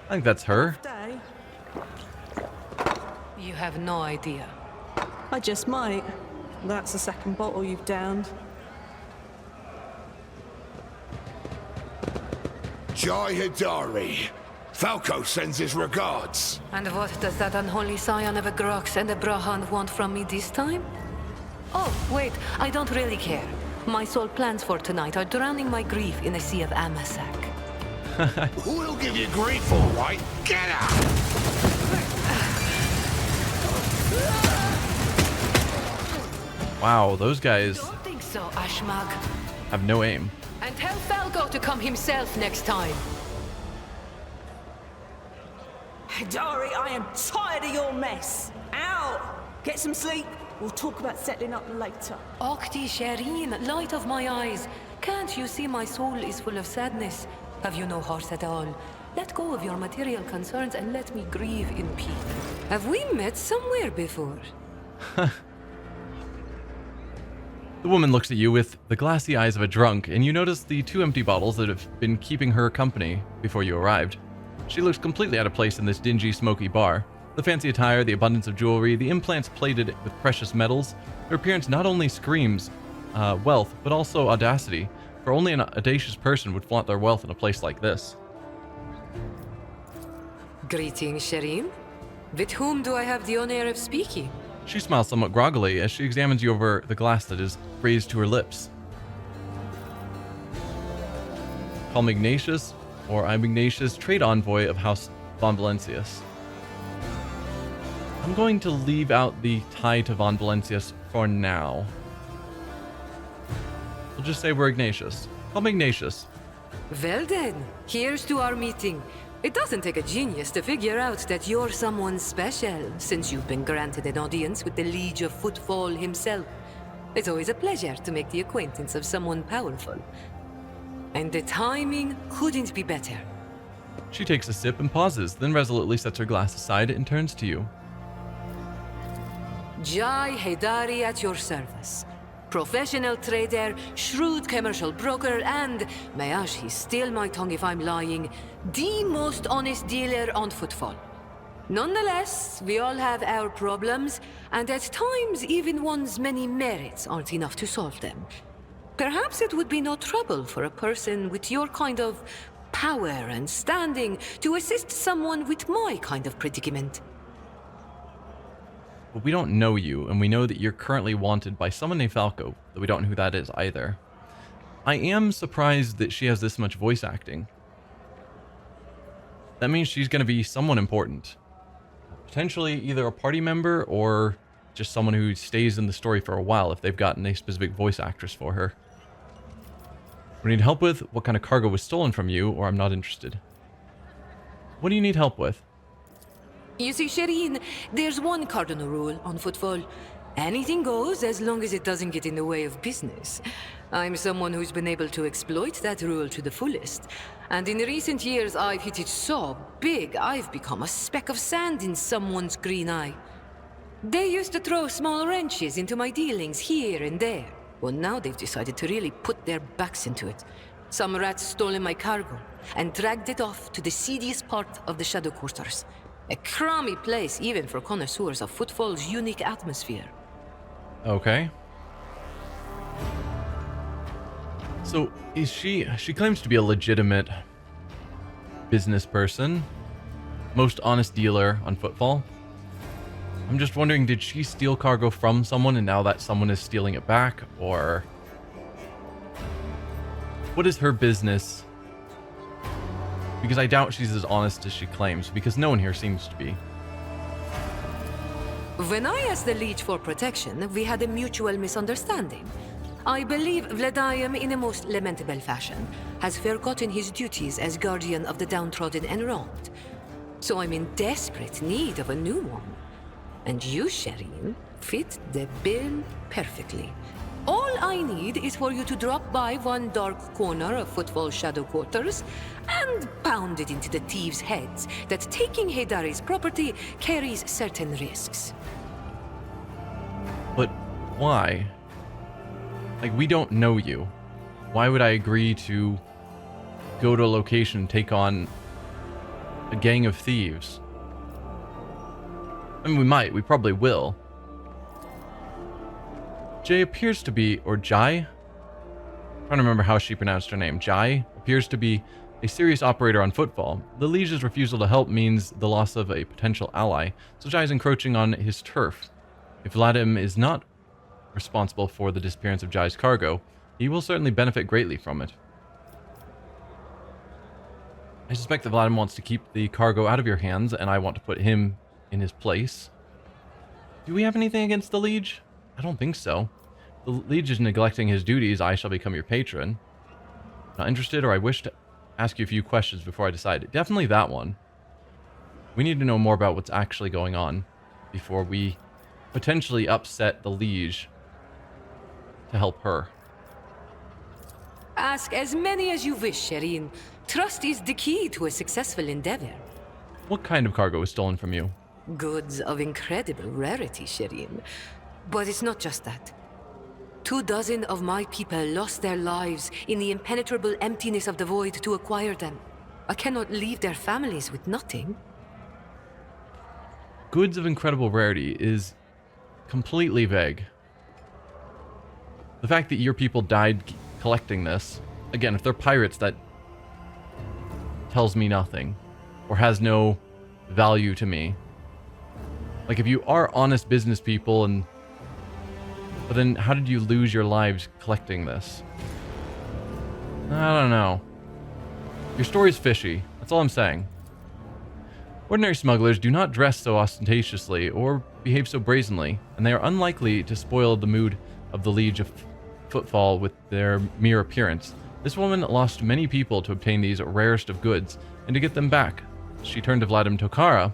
I think that's her. Day? You have no idea. I just might. That's the second bottle you've downed. Jai Hidari. Falco sends his regards. And what does that unholy scion of a Grox and a Brahan want from me this time? Oh, wait, I don't really care. My sole plans for tonight are drowning my grief in a sea of amasak. Who'll give you grief, all right? Get out! Wow, those guys Don't think so, Ashmag. have no aim. And tell Falco to come himself next time. Hidari, I am tired of your mess. Out! Get some sleep. We'll talk about settling up later. Octi Shireen, light of my eyes. Can't you see my soul is full of sadness? Have you no heart at all? Let go of your material concerns and let me grieve in peace. Have we met somewhere before? The woman looks at you with the glassy eyes of a drunk, and you notice the 2 empty bottles that have been keeping her company before you arrived. She looks completely out of place in this dingy, smoky bar. The fancy attire, the abundance of jewelry, the implants plated with precious metals, her appearance not only screams wealth, but also audacity, for only an audacious person would flaunt their wealth in a place like this. Greetings, Shireen. With whom do I have the honor of speaking? She smiles somewhat groggily as she examines you over the glass that is raised to her lips. Call me Ignatius, or I'm Ignatius, trade envoy of House Von Valencius. I'm going to leave out the tie to Von Valencius for now. We'll just say we're Ignatius. Call me Ignatius. Well then, here's to our meeting. It doesn't take a genius to figure out that you're someone special, since you've been granted an audience with the Liege of Footfall himself. It's always a pleasure to make the acquaintance of someone powerful. And the timing couldn't be better. She takes a sip and pauses, then resolutely sets her glass aside and turns to you. Jai Hidari at your service. Professional trader, shrewd commercial broker, and, may he steal my tongue if I'm lying, the most honest dealer on Footfall. Nonetheless, we all have our problems, and at times even one's many merits aren't enough to solve them. Perhaps it would be no trouble for a person with your kind of power and standing to assist someone with my kind of predicament. But we don't know you, and we know that you're currently wanted by someone named Falco, though we don't know who that is either. I am surprised that she has this much voice acting. That means she's going to be someone important. Potentially either a party member or just someone who stays in the story for a while if they've gotten a specific voice actress for her. We need help with what kind of cargo was stolen from you, or I'm not interested. What do you need help with? You see, Shireen, there's one cardinal rule on Footfall. Anything goes as long as it doesn't get in the way of business. I'm someone who's been able to exploit that rule to the fullest. And in recent years, I've hit it so big, I've become a speck of sand in someone's green eye. They used to throw small wrenches into my dealings here and there. Well, now they've decided to really put their backs into it. Some rats stolen my cargo and dragged it off to the seediest part of the Shadow Quarters. A crummy place even for connoisseurs of Footfall's unique atmosphere. Okay. So, is she claims to be a legitimate business person, most honest dealer on Footfall. I'm just wondering, did she steal cargo from someone and now that someone is stealing it back, or what is her business? Because I doubt she's as honest as she claims, because no one here seems to be. When I asked the Leech for protection, we had a mutual misunderstanding. I believe Vladimir, in a most lamentable fashion, has forgotten his duties as guardian of the downtrodden and wronged. So I'm in desperate need of a new one. And you, Shireen, fit the bill perfectly. All I need is for you to drop by one dark corner of Footfall Shadow Quarters and pound it into the thieves' heads that taking Hidari's property carries certain risks. But why? Like, we don't know you. Why would I agree to go to a location and take on a gang of thieves. I mean, we probably will. Jai appears to be, or Jai? I'm trying to remember how she pronounced her name. Jai appears to be a serious operator on Footfall. The Liege's refusal to help means the loss of a potential ally, so Jai is encroaching on his turf. If Vladim is not responsible for the disappearance of Jai's cargo, he will certainly benefit greatly from it. I suspect that Vladim wants to keep the cargo out of your hands, and I want to put him in his place. Do we have anything against the Liege? I don't think so. The Liege is neglecting his duties. I shall become your patron. Not interested, or I wish to ask you a few questions before I decide. Definitely that one. We need to know more about what's actually going on before we potentially upset the Liege to help her. Ask as many as you wish, Shireen. Trust is the key to a successful endeavor. What kind of cargo was stolen from you? Goods of incredible rarity, Shireen. But it's not just that. 24 of my people lost their lives in the impenetrable emptiness of the void to acquire them. I cannot leave their families with nothing. Goods of incredible rarity is completely vague. The fact that your people died collecting this, again, if they're pirates, that tells me nothing, or has no value to me. Like, if you are honest business people, but then how did you lose your lives collecting this? I don't know. Your story's fishy. That's all I'm saying. Ordinary smugglers do not dress so ostentatiously or behave so brazenly, and they are unlikely to spoil the mood of the Liege of Footfall with their mere appearance. This woman lost many people to obtain these rarest of goods, and to get them back. She turned to Vladim Tokara,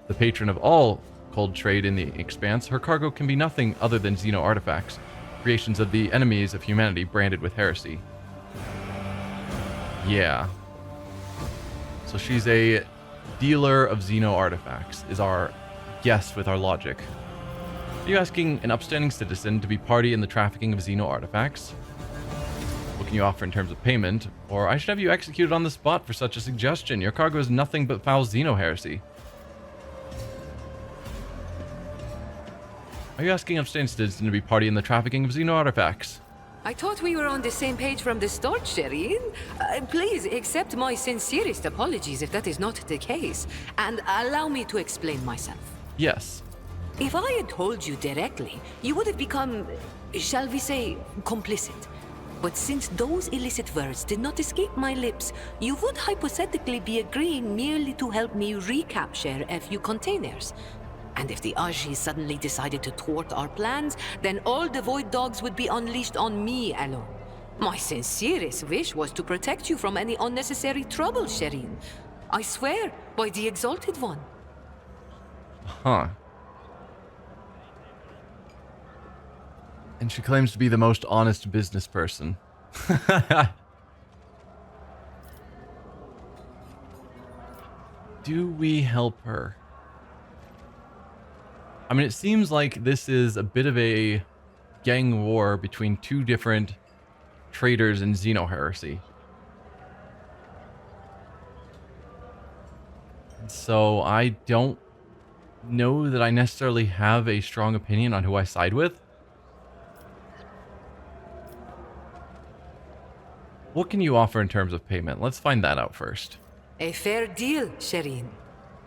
the patron of all cold trade in the Expanse. Her cargo can be nothing other than xeno artifacts, creations of the enemies of humanity branded with heresy. Yeah. So she's a dealer of xeno artifacts, is our guess with our logic. Are you asking an upstanding citizen to be party in the trafficking of xeno artifacts? What can you offer in terms of payment? Or I should have you executed on the spot for such a suggestion. Your cargo is nothing but foul xeno heresy. Are you asking upstanding citizen to be party in the trafficking of xeno artifacts? I thought we were on the same page from the start, Shireen. Please accept my sincerest apologies if that is not the case, and allow me to explain myself. Yes. If I had told you directly, you would have become, shall we say, complicit. But since those illicit words did not escape my lips, you would hypothetically be agreeing merely to help me recapture a few containers. And if the Aji suddenly decided to thwart our plans, then all the Void Dogs would be unleashed on me alone. My sincerest wish was to protect you from any unnecessary trouble, Shireen. I swear, by the Exalted One. Huh. And she claims to be the most honest business person. Do we help her? I mean, it seems like this is a bit of a gang war between two different traders in xeno heresy. So I don't know that I necessarily have a strong opinion on who I side with. What can you offer in terms of payment? Let's find that out first. A fair deal, Shireen.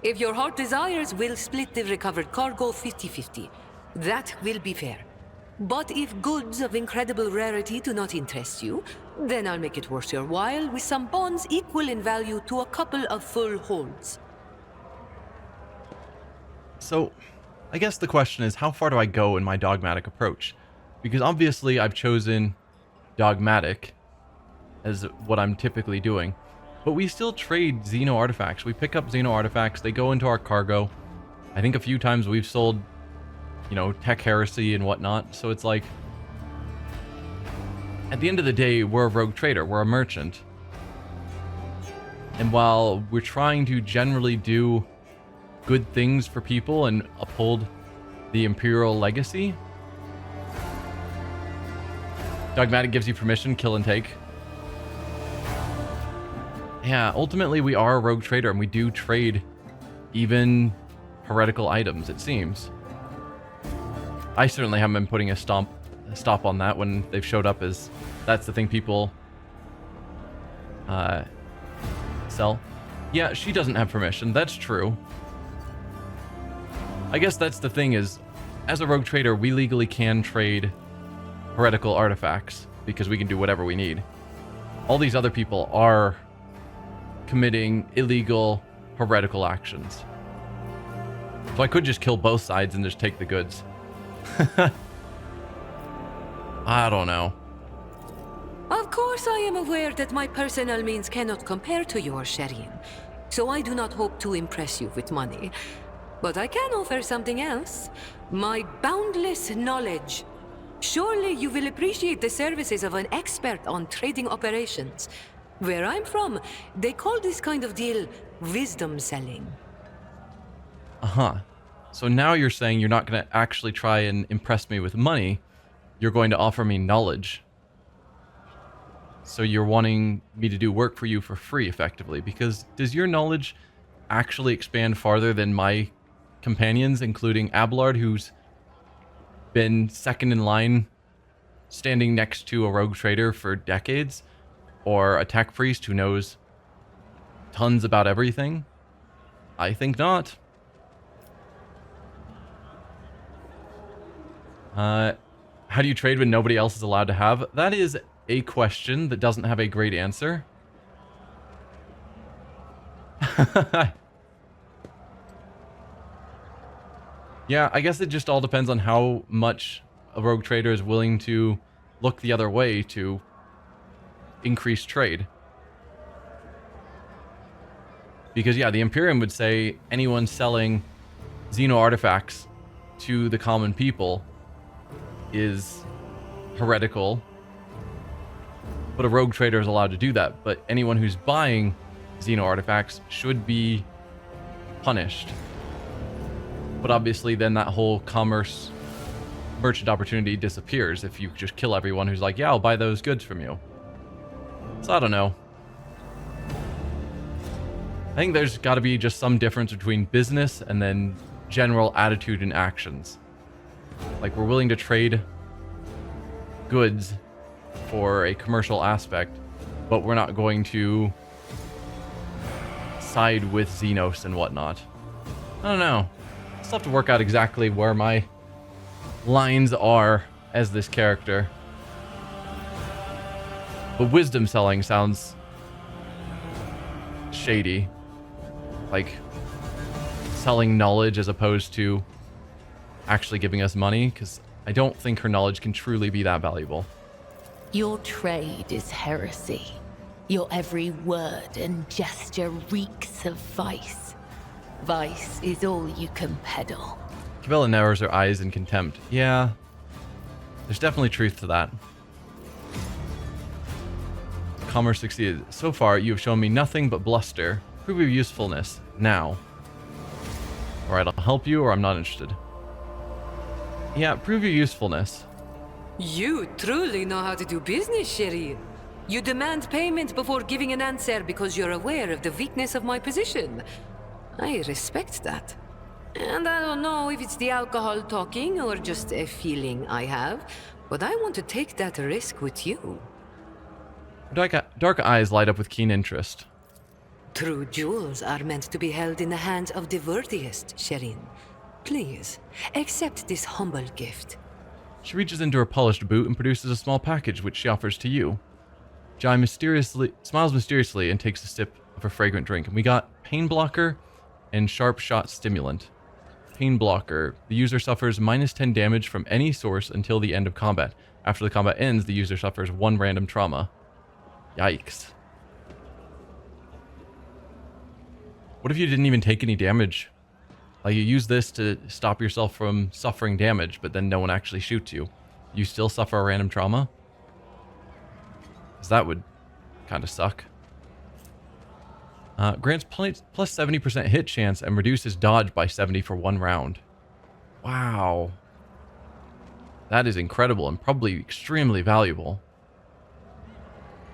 If your heart desires, we'll split the recovered cargo 50-50. That will be fair. But if goods of incredible rarity do not interest you, then I'll make it worth your while with some bonds equal in value to a couple of full holds. So, I guess the question is, how far do I go in my dogmatic approach? Because obviously I've chosen dogmatic as what I'm typically doing. But we still trade xeno artifacts. We pick up xeno artifacts, they go into our cargo. I think a few times we've sold, you know, tech heresy and whatnot. So it's like, at the end of the day, we're a rogue trader, we're a merchant. And while we're trying to generally do good things for people and uphold the Imperial legacy, dogmatic gives you permission, kill and take. Yeah, ultimately we are a rogue trader and we do trade even heretical items, it seems. I certainly haven't been putting a stop on that when they've showed up, as that's the thing people sell. Yeah, she doesn't have permission. That's true. I guess that's the thing is, as a rogue trader, we legally can trade heretical artifacts because we can do whatever we need. All these other people are committing illegal heretical actions. So I could just kill both sides and just take the goods. I don't know. Of course, I am aware that my personal means cannot compare to yours, Sherian. So I do not hope to impress you with money. But I can offer something else. My boundless knowledge. Surely you will appreciate the services of an expert on trading operations. Where I'm from, they call this kind of deal wisdom selling. Uh-huh. So now you're saying you're not going to actually try and impress me with money. You're going to offer me knowledge. So you're wanting me to do work for you for free, effectively. Because does your knowledge actually expand farther than my companions, including Abelard, who's been second in line standing next to a rogue trader for decades? Or a tech priest who knows tons about everything? I think not. How do you trade when nobody else is allowed to have? That is a question that doesn't have a great answer. Yeah, I guess it just all depends on how much a rogue trader is willing to look the other way to increase trade. Because, yeah, the Imperium would say anyone selling xeno artifacts to the common people is heretical. But a rogue trader is allowed to do that. But anyone who's buying xeno artifacts should be punished. But obviously then that whole commerce merchant opportunity disappears if you just kill everyone who's like, yeah, I'll buy those goods from you. So I don't know. I think there's got to be just some difference between business and then general attitude and actions. Like, we're willing to trade goods for a commercial aspect, but we're not going to side with Xenos and whatnot. I don't know. I'll still have to work out exactly where my lines are as this character. But wisdom selling sounds shady. Like, selling knowledge as opposed to actually giving us money, because I don't think her knowledge can truly be that valuable. Your trade is heresy. Your every word and gesture reeks of vice. Vice is all you can peddle. Cabela narrows her eyes in contempt. Yeah, there's definitely truth to that. Commerce succeeded. So far, you have shown me nothing but bluster. Prove your usefulness now. Alright, I'll help you or I'm not interested. Yeah, prove your usefulness. You truly know how to do business, Sherian. You demand payment before giving an answer because you're aware of the weakness of my position. I respect that. And I don't know if it's the alcohol talking or just a feeling I have, but I want to take that risk with you. Dark eyes light up with keen interest. True jewels are meant to be held in the hands of the worthiest, Sherian. Please, accept this humble gift. She reaches into her polished boot and produces a small package which she offers to you. Jai smiles mysteriously and takes a sip of her fragrant drink. And we got pain blocker and sharp shot stimulant. Pain blocker. The user suffers -10 damage from any source until the end of combat. After the combat ends, the user suffers 1 random trauma. Yikes. What if you didn't even take any damage? Like, you use this to stop yourself from suffering damage, but then no one actually shoots you. You still suffer a random trauma? Because that would kind of suck. Grants plus 70% hit chance and reduces dodge by 70 for 1 round. Wow. That is incredible and probably extremely valuable.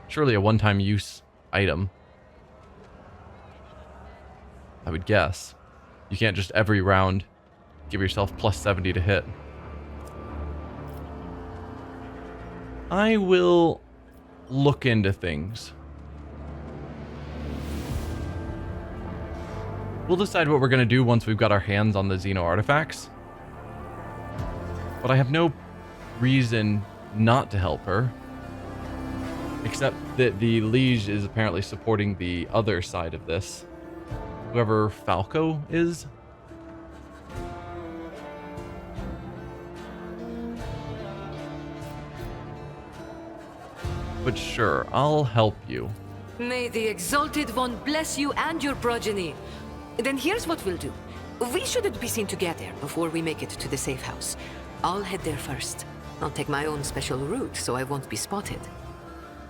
Surely a one-time use item. I would guess. You can't just every round give yourself plus 70 to hit. I will look into things. We'll decide what we're going to do once we've got our hands on the xeno artifacts. But I have no reason not to help her. Except that the liege is apparently supporting the other side of this. Whoever Falco is. But sure, I'll help you. May the Exalted One bless you and your progeny. Then here's what we'll do. We shouldn't be seen together before we make it to the safe house. I'll head there first. I'll take my own special route so I won't be spotted.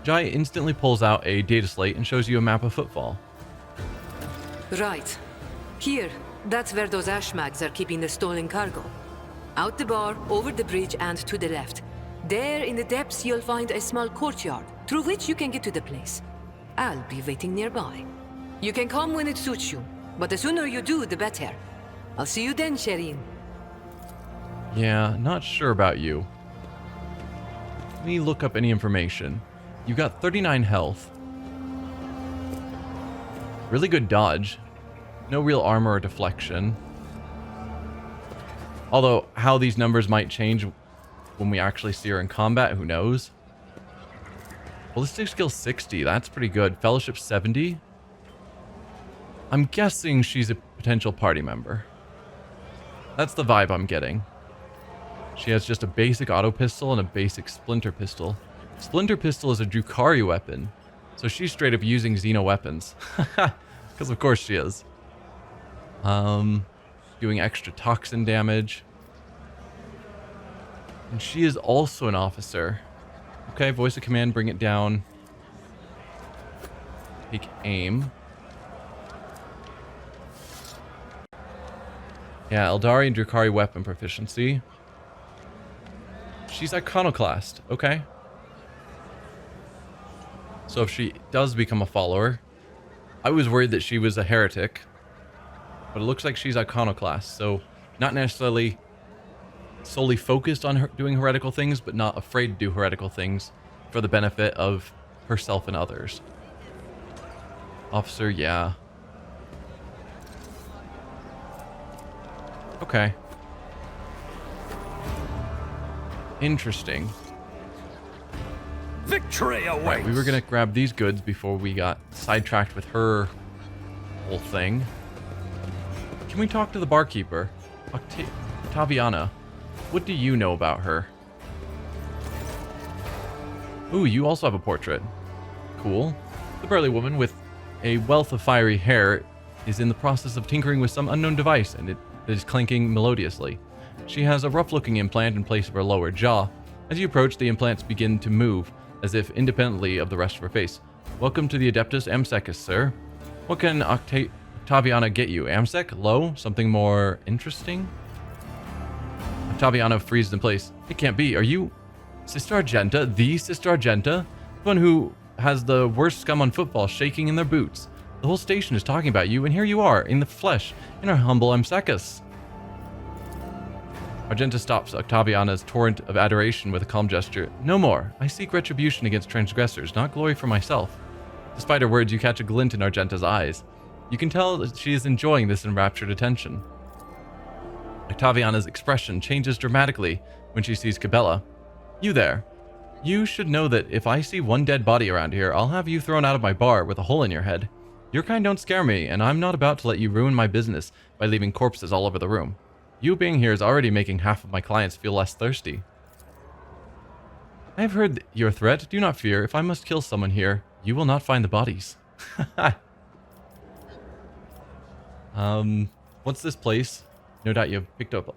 Jai instantly pulls out a data slate and shows you a map of Footfall. Right. Here, that's where those ash mags are keeping the stolen cargo. Out the bar, over the bridge, and to the left. There in the depths you'll find a small courtyard, through which you can get to the place. I'll be waiting nearby. You can come when it suits you, but the sooner you do, the better. I'll see you then, Shireen. Yeah, not sure about you. Let me look up any information. You've got 39 health. Really good dodge. No real armor or deflection. Although, how these numbers might change when we actually see her in combat, who knows? Ballistic skill 60, that's pretty good. Fellowship 70. I'm guessing she's a potential party member. That's the vibe I'm getting. She has just a basic auto pistol and a basic splinter pistol. Splinter pistol is a Drukhari weapon, so she's straight up using Xeno weapons. Because of course she is. Doing extra toxin damage. And she is also an officer. Okay, voice of command, bring it down. Take aim. Yeah, Eldari and Drukhari weapon proficiency. She's iconoclast, okay. So if she does become a follower, I was worried that she was a heretic, but it looks like she's iconoclast, so not necessarily solely focused on her doing heretical things, but not afraid to do heretical things for the benefit of herself and others. Officer, yeah. Okay. Interesting. Victory awaits! Right, we were gonna grab these goods before we got sidetracked with her whole thing. Can we talk to the barkeeper? Octaviana. What do you know about her? Ooh, you also have a portrait. Cool. The burly woman with a wealth of fiery hair is in the process of tinkering with some unknown device, and it is clanking melodiously. She has a rough-looking implant in place of her lower jaw. As you approach, the implants begin to move, as if independently of the rest of her face. Welcome to the Adeptus Amsecus, sir. What can Octaviana get you? Amsec? Low? Something more interesting? Octaviana freezes in place. It can't be. Are you Sister Argenta? The Sister Argenta? The one who has the worst scum on Footfall shaking in their boots. The whole station is talking about you, and here you are, in the flesh, in our humble Amsecus. Argenta stops Octaviana's torrent of adoration with a calm gesture. No more. I seek retribution against transgressors, not glory for myself. Despite her words, you catch a glint in Argenta's eyes. You can tell that she is enjoying this enraptured attention. Octaviana's expression changes dramatically when she sees Cabela. You there. You should know that if I see one dead body around here, I'll have you thrown out of my bar with a hole in your head. Your kind don't scare me, and I'm not about to let you ruin my business by leaving corpses all over the room. You being here is already making half of my clients feel less thirsty. I have heard your threat. Do not fear. If I must kill someone here, you will not find the bodies. What's this place? No doubt you've picked up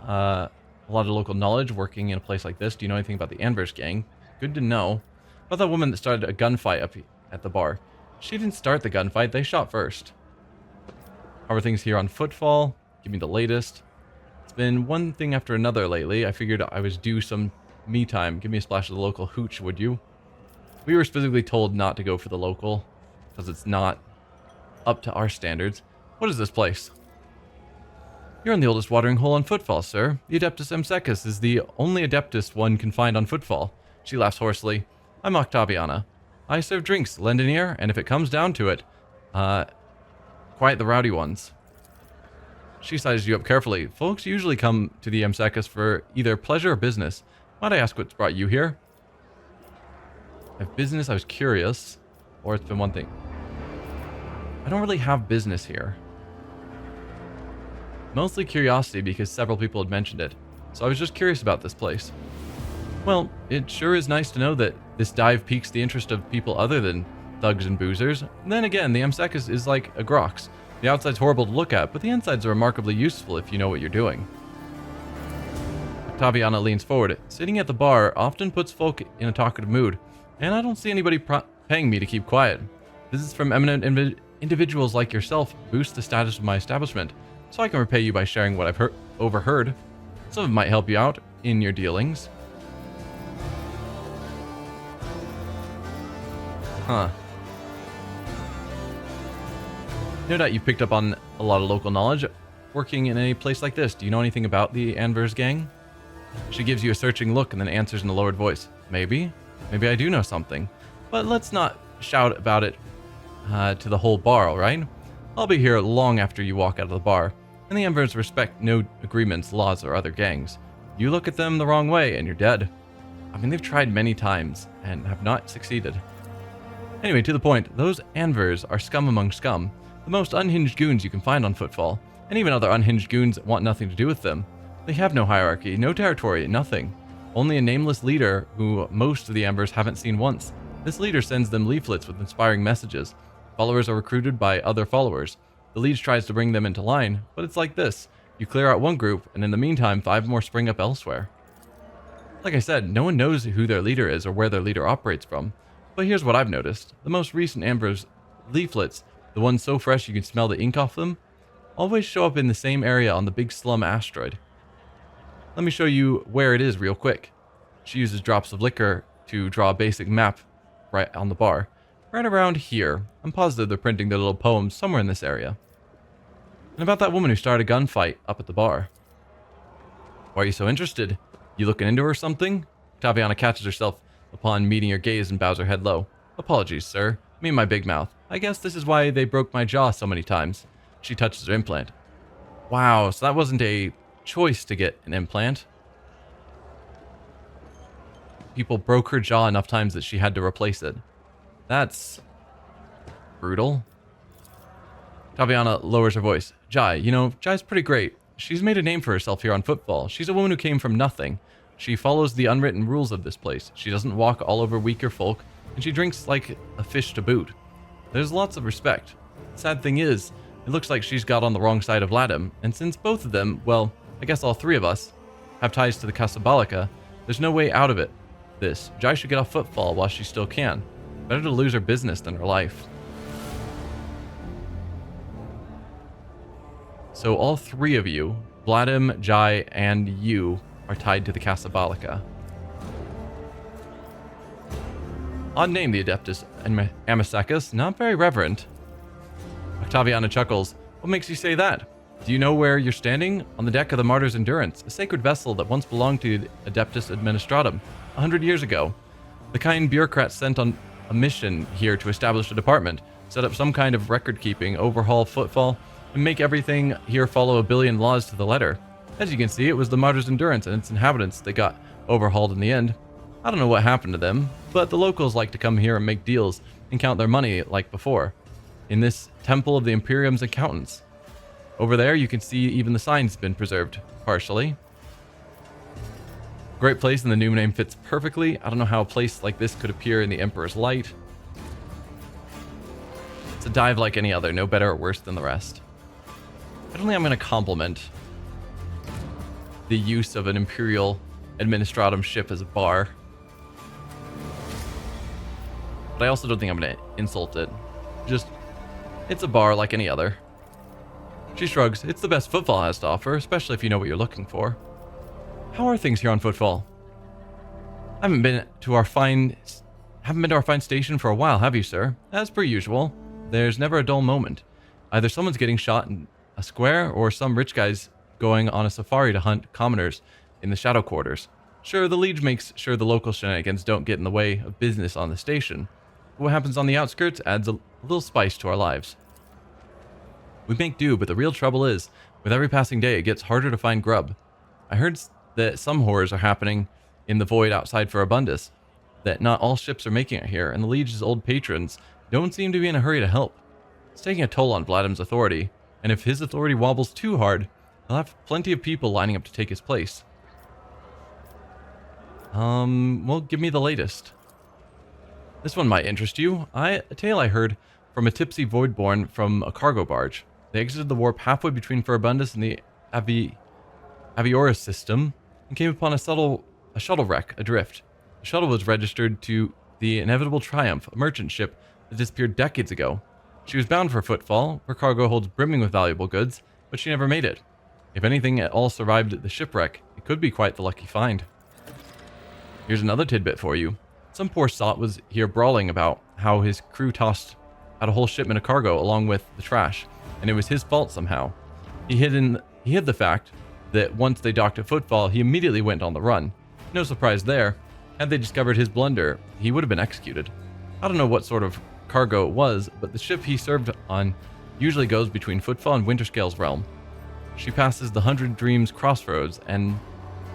a lot of local knowledge working in a place like this. Do you know anything about the Anvers gang? Good to know. About that woman that started a gunfight up at the bar. She didn't start the gunfight. They shot first. How are things here on Footfall? Give me the latest. It's been one thing after another lately. I figured I was due some me time. Give me a splash of the local hooch, would you? We were specifically told not to go for the local because it's not up to our standards. What is this place? You're in the oldest watering hole on Footfall, sir. The Adeptus Psykers is the only Adeptus one can find on Footfall. She laughs hoarsely. I'm Octaviana. I serve drinks, lend an ear, and if it comes down to it, quiet the rowdy ones. She sizes you up carefully. Folks usually come to the Psykers for either pleasure or business. Might I ask what's brought you here? If business, I was curious. Or it's been one thing. I don't really have business here. Mostly curiosity because several people had mentioned it. So I was just curious about this place. Well, it sure is nice to know that this dive piques the interest of people other than thugs and boozers. And then again, the Psykers is like a Grox. The outside's horrible to look at, but the insides are remarkably useful if you know what you're doing. Octaviana leans forward. Sitting at the bar often puts folk in a talkative mood, and I don't see anybody paying me to keep quiet. Visits from eminent individuals like yourself boost the status of my establishment, so I can repay you by sharing what I've overheard. Some of it might help you out in your dealings. Huh. No doubt you've picked up on a lot of local knowledge working in a place like this. Do you know anything about the Anvers gang? She gives you a searching look and then answers in a lowered voice. Maybe. Maybe I do know something. But let's not shout about it to the whole bar, alright? I'll be here long after you walk out of the bar. And the Anvers respect no agreements, laws, or other gangs. You look at them the wrong way and you're dead. I mean, they've tried many times and have not succeeded. Anyway, to the point, those Anvers are scum among scum, the most unhinged goons you can find on Footfall, and even other unhinged goons want nothing to do with them. They have no hierarchy, no territory, nothing. Only a nameless leader who most of the Anvers haven't seen once. This leader sends them leaflets with inspiring messages. Followers are recruited by other followers. The leader tries to bring them into line, but it's like this. You clear out one group, and in the meantime, 5 more spring up elsewhere. Like I said, no one knows who their leader is or where their leader operates from. But here's what I've noticed. The most recent Anvers leaflets, the ones so fresh you can smell the ink off them, always show up in the same area on the big slum asteroid. Let me show you where it is real quick. She uses drops of liquor to draw a basic map right on the bar. Right around here. I'm positive they're printing their little poems somewhere in this area. And about that woman who started a gunfight up at the bar. Why are you so interested? You looking into her or something? Octaviana catches herself upon meeting your gaze and bows her head low. Apologies, sir. Me and my big mouth. I guess this is why they broke my jaw so many times. She touches her implant. Wow, so that wasn't a choice to get an implant. People broke her jaw enough times that she had to replace it. That's brutal. Octaviana lowers her voice. Jai, you know, Jai's pretty great. She's made a name for herself here on Footfall. She's a woman who came from nothing. She follows the unwritten rules of this place. She doesn't walk all over weaker folk, and she drinks like a fish to boot. There's lots of respect. Sad thing is, it looks like she's got on the wrong side of Ladim, and since both of them, well, I guess all 3 of us, have ties to the Casabalica, there's no way out of it. Jai should get off Footfall while she still can. Better to lose her business than her life. So all 3 of you, Vladim, Jai, and you, are tied to the Casabalica. Odd name, the Adeptus Psykers, not very reverent. Octaviana chuckles. What makes you say that? Do you know where you're standing? On the deck of the Martyr's Endurance, a sacred vessel that once belonged to the Adeptus Administratum, 100 years ago. The kind bureaucrats sent on a mission here to establish a department, set up some kind of record-keeping, overhaul Footfall, and make everything here follow a billion laws to the letter. As you can see, it was the Martyr's Endurance and its inhabitants that got overhauled in the end. I don't know what happened to them, but the locals like to come here and make deals and count their money like before. In this temple of the Imperium's accountants. Over there, you can see even the sign's been preserved, partially. Great place, and the new name fits perfectly. I don't know how a place like this could appear in the Emperor's light. It's a dive like any other, no better or worse than the rest. I don't think I'm going to compliment the use of an Imperial Administratum ship as a bar. But I also don't think I'm going to insult it. Just, it's a bar like any other. She shrugs. It's the best Footfall has to offer, especially if you know what you're looking for. How are things here on Footfall? I haven't been to our fine station for a while, have you, sir? As per usual. There's never a dull moment. Either someone's getting shot in a square, or some rich guy's going on a safari to hunt commoners in the shadow quarters. Sure, the Liege makes sure the local shenanigans don't get in the way of business on the station. But what happens on the outskirts adds a little spice to our lives. We make do, but the real trouble is, with every passing day, it gets harder to find grub. I heard that some horrors are happening in the void outside for Abundus, that not all ships are making it here, and the Liege's old patrons don't seem to be in a hurry to help. It's taking a toll on Vladim's authority, and if his authority wobbles too hard, he'll have plenty of people lining up to take his place. Well, give me the latest. This one might interest you. A tale I heard from a tipsy voidborn from a cargo barge. They exited the warp halfway between Ferabundus and the Avioris system and came upon a shuttle wreck adrift. The shuttle was registered to the Inevitable Triumph, a merchant ship that disappeared decades ago. She was bound for Footfall, where cargo holds brimming with valuable goods, but she never made it. If anything at all survived the shipwreck, it could be quite the lucky find. Here's another tidbit for you. Some poor sot was here brawling about how his crew tossed out a whole shipment of cargo along with the trash, and it was his fault somehow. He hid the fact that once they docked at Footfall, he immediately went on the run. No surprise there. Had they discovered his blunder, he would have been executed. I don't know what sort of cargo it was, but the ship he served on usually goes between Footfall and Winterscale's realm. She passes the 100 Dreams crossroads and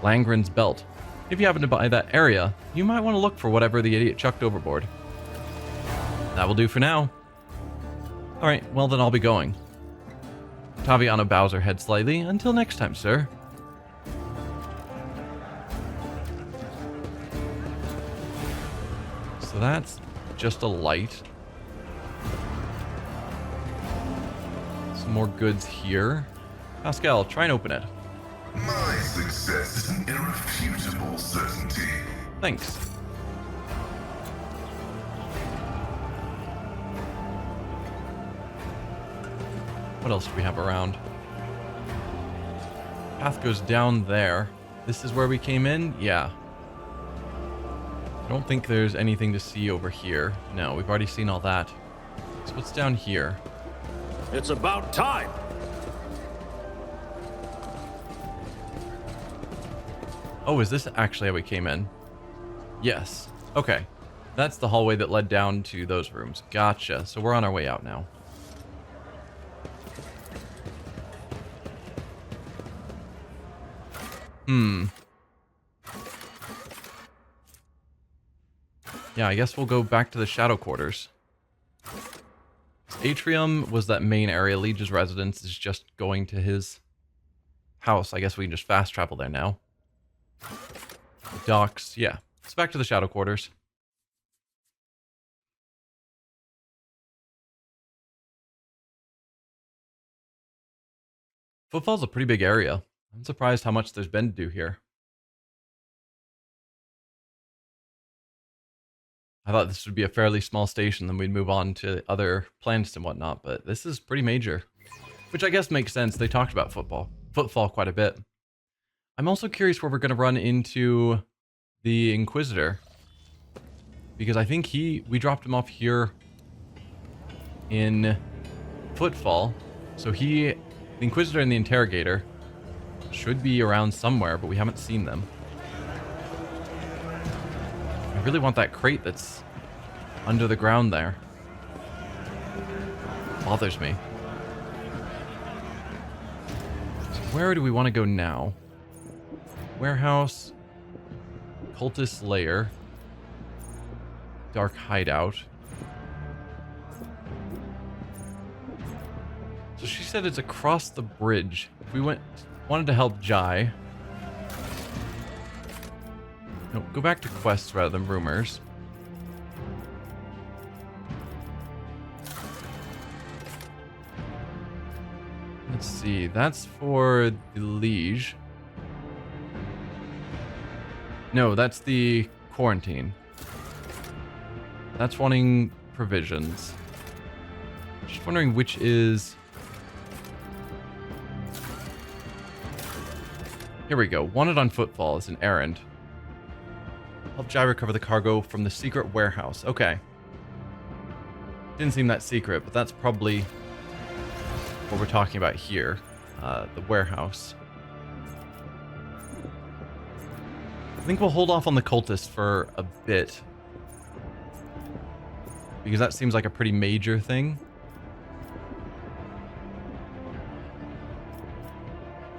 Langren's belt. If you happen to buy that area, you might want to look for whatever the idiot chucked overboard. That will do for now. Alright, well then I'll be going. Octaviana bows her head slightly. Until next time, sir. So that's just a light. Some more goods here. Pascal, try and open it. My success is an irrefutable certainty. Thanks. What else do we have around? Path goes down there. This is where we came in? Yeah. I don't think there's anything to see over here. No, we've already seen all that. So what's down here? It's about time. Oh, is this actually how we came in? Yes. Okay. That's the hallway that led down to those rooms. Gotcha. So we're on our way out now. Yeah, I guess we'll go back to the shadow quarters. Atrium was that main area. Liege's residence is just going to his house. I guess we can just fast travel there now. Docks, yeah. It's back to the shadow quarters. Footfall's a pretty big area. I'm surprised how much there's been to do here. I thought this would be a fairly small station, then we'd move on to other planets and whatnot, but this is pretty major. Which I guess makes sense. They talked about Footfall quite a bit. I'm also curious where we're going to run into the Inquisitor. Because I think we dropped him off here in Footfall. So the Inquisitor and the Interrogator should be around somewhere, but we haven't seen them. I really want that crate that's under the ground there. Bothers me. So where do we want to go now? Warehouse, cultist lair, dark hideout. So she said it's across the bridge. If we wanted to help Jai. No, go back to quests rather than rumors. Let's see, that's for the Liege. No, that's the quarantine. That's wanting provisions. Just wondering which is... Here we go. Wanted on Footfall is an errand. Help Jai recover the cargo from the secret warehouse. Okay. Didn't seem that secret, but that's probably what we're talking about here, the warehouse. I think we'll hold off on the cultist for a bit, because that seems like a pretty major thing.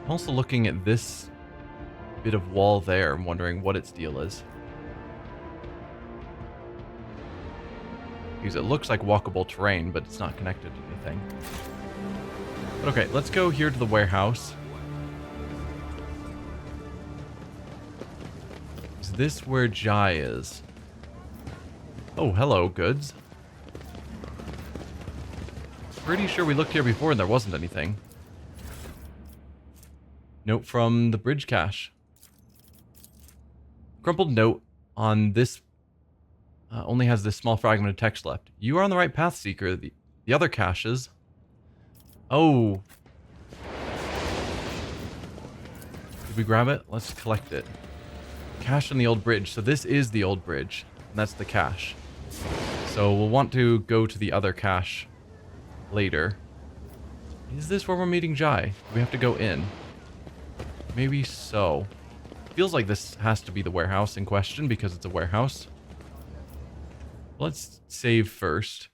I'm also looking at this bit of wall there and wondering what its deal is. Because it looks like walkable terrain, but it's not connected to anything. But okay, let's go here to the warehouse. Is this where Jai is? Oh, hello, goods. Pretty sure we looked here before and there wasn't anything. Note from the bridge cache. Crumpled note on this only has this small fragment of text left. You are on the right path, Seeker. The other caches. Oh. Did we grab it? Let's collect it. Cache on the old bridge. So this is the old bridge. And that's the cache. So we'll want to go to the other cache later. Is this where we're meeting Jai? Do we have to go in? Maybe so. Feels like this has to be the warehouse in question because it's a warehouse. Let's save first.